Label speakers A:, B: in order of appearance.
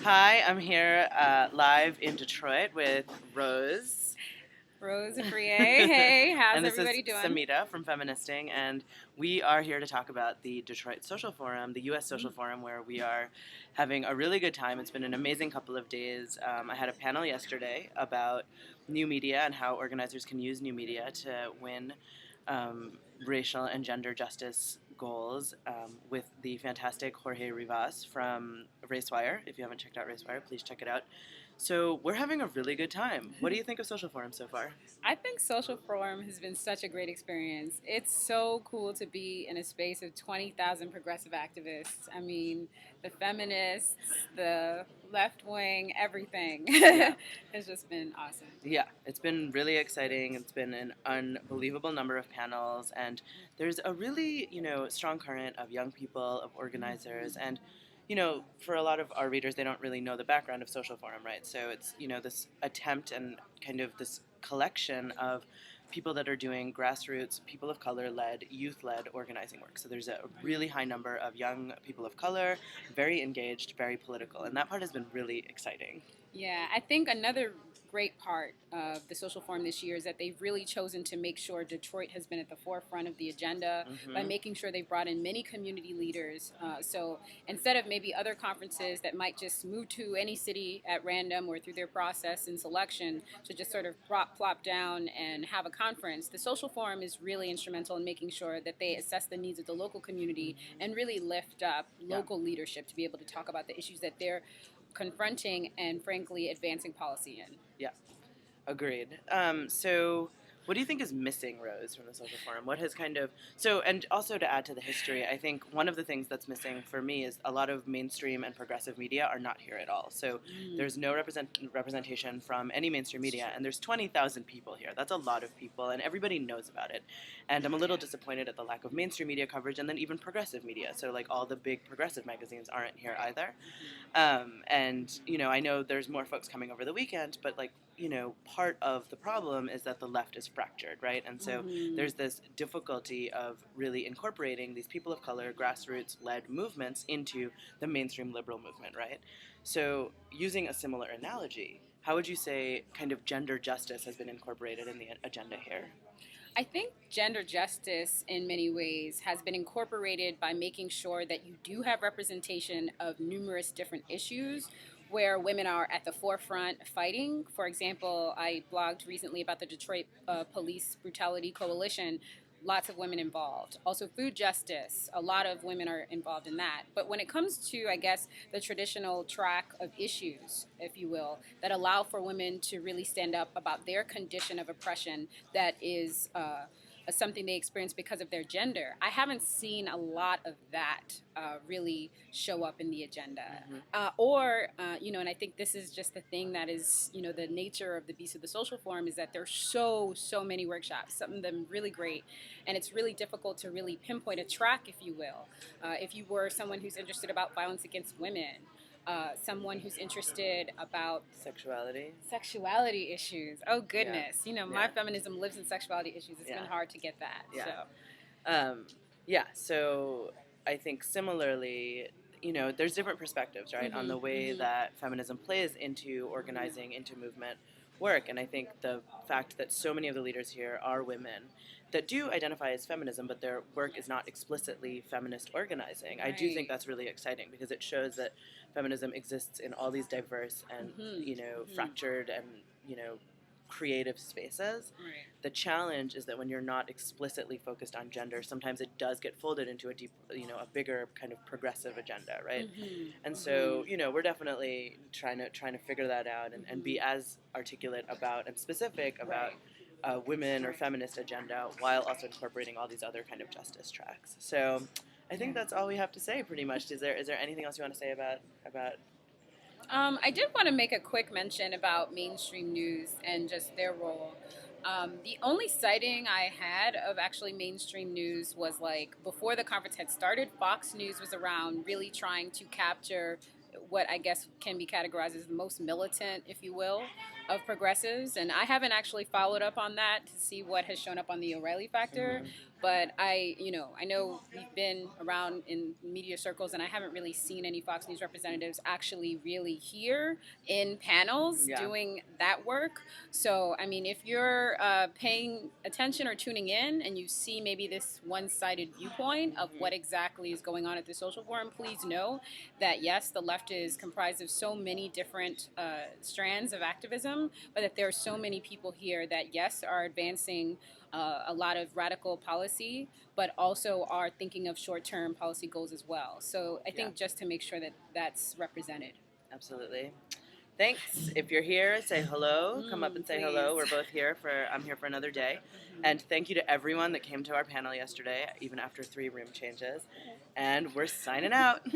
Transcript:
A: Hi, I'm here live in Detroit with Rose.
B: Rose Afriyie. Hey, how's
A: And this is
B: everybody doing?
A: Samhita from Feministing, and we are here to talk about the Detroit Social Forum, the US Social
B: Mm.
A: Forum, where we are having a really good time. It's been an amazing couple of days. I had a panel yesterday about new media and how organizers can use new media to win racial and gender justice goals with the fantastic Jorge Rivas from RaceWire. If you haven't checked out RaceWire, please check it out. So we're having a really good time. What do you think of Social Forum so far?
B: I think Social Forum has been such a great experience. It's so cool to be in a space of 20,000 progressive activists. I mean, the feminists, the left wing, everything.
A: Yeah.
B: Has just been awesome.
A: Yeah, it's been really exciting. It's been an unbelievable number of panels, and there's a really, strong current of young people, of organizers, and, for a lot of our readers, they don't really know the background of Social Forum, right? So it's, this attempt and kind of this collection of people that are doing grassroots, people of color led, youth led organizing work. So there's a really high number of young people of color, very engaged, very political, and that part has been really exciting.
B: Yeah, I think another great part of the social forum this year is that they've really chosen to make sure Detroit has been at the forefront of the agenda by
A: Hmm.
B: making sure they've brought in many community leaders. So instead of maybe other conferences that might just move to any city at random or through their process and selection to just sort of plop down and have a conference, the social forum is really instrumental in making sure that they assess the needs of the local community and really lift up
A: Yeah.
B: local leadership to be able to talk about the issues that they're confronting and frankly advancing policy in.
A: Yeah. Agreed. So, what do you think is missing, Rose, from the social forum? What has kind of and also to add to the history, I think one of the things that's missing for me is a lot of mainstream and progressive media are not here at all. So
B: Mm.
A: there's no representation from any mainstream media, and there's 20,000 people here. That's a lot of people, and everybody knows about it. And I'm a little
B: Yeah.
A: disappointed at the lack of mainstream media coverage, and then even progressive media. So like all the big progressive magazines aren't here either. And I know there's more folks coming over the weekend, but like part of the problem is that the left is fractured, right? And so
B: Mm-hmm.
A: there's this difficulty of really incorporating these people of color, grassroots-led movements into the mainstream liberal movement, right? So using a similar analogy, how would you say kind of gender justice has been incorporated in the agenda here?
B: I think gender justice, in many ways, has been incorporated by making sure that you do have representation of numerous different issues where women are at the forefront fighting. For example, I blogged recently about the Detroit Police Brutality Coalition. Lots of women involved. Also, food justice, a lot of women are involved in that. But when it comes to, I guess, the traditional track of issues, if you will, that allow for women to really stand up about their condition of oppression that is something they experience because of their gender. I haven't seen a lot of that really show up in the agenda.
A: Hmm.
B: And I think this is just the thing that is, the nature of the beast of the social forum is that there's so many workshops, some of them really great, and it's really difficult to really pinpoint a track, if you will. If you were someone who's interested about violence against women, someone who's interested about
A: Sexuality.
B: sexuality issues. Oh
A: Yeah.
B: goodness, my
A: Yeah.
B: feminism lives in sexuality issues. It's
A: Yeah.
B: been hard to get that.
A: Yeah.
B: So
A: Um, yeah, so I think similarly, there's different perspectives, right, on the way that feminism plays into organizing, into movement work. And I think the fact that so many of the leaders here are women that do identify as feminism, but their work is not explicitly feminist organizing, I do think
B: right.
A: that's really exciting because it shows that feminism exists in all these diverse and, fractured and, creative spaces.
B: Right.
A: The challenge is that when you're not explicitly focused on gender, sometimes it does get folded into a deep, a bigger kind of progressive agenda, right? And so, we're definitely trying to figure that out and be as articulate about and specific about women or feminist agenda while also incorporating all these other kind of justice tracks. So, I think that's all we have to say, pretty much. Is there anything else you want to say about?
B: I did want to make a quick mention about mainstream news and just their role. The only sighting I had of actually mainstream news was like before the conference had started, Fox News was around really trying to capture what I guess can be categorized as the most militant, if you will, of progressives, and I haven't actually followed up on that to see what has shown up on the O'Reilly factor.
A: Mhm.
B: But I know we've been around in media circles, and I haven't really seen any Fox News representatives actually really here in panels
A: Yeah.
B: doing that work. So, I mean, if you're paying attention or tuning in and you see maybe this one-sided viewpoint of what exactly is going on at the social forum, please know that yes, the left is comprised of so many different strands of activism, but that there are so many people here that yes, are advancing a lot of radical policy, but also are thinking of short-term policy goals as well. So I think just to make sure that that's represented.
A: Absolutely. Thanks. If you're here, say hello. Come up and say hello.
B: Please.
A: We're both here I'm here for another day. And thank you to everyone that came to our panel yesterday, even after 3 room changes. And we're signing out.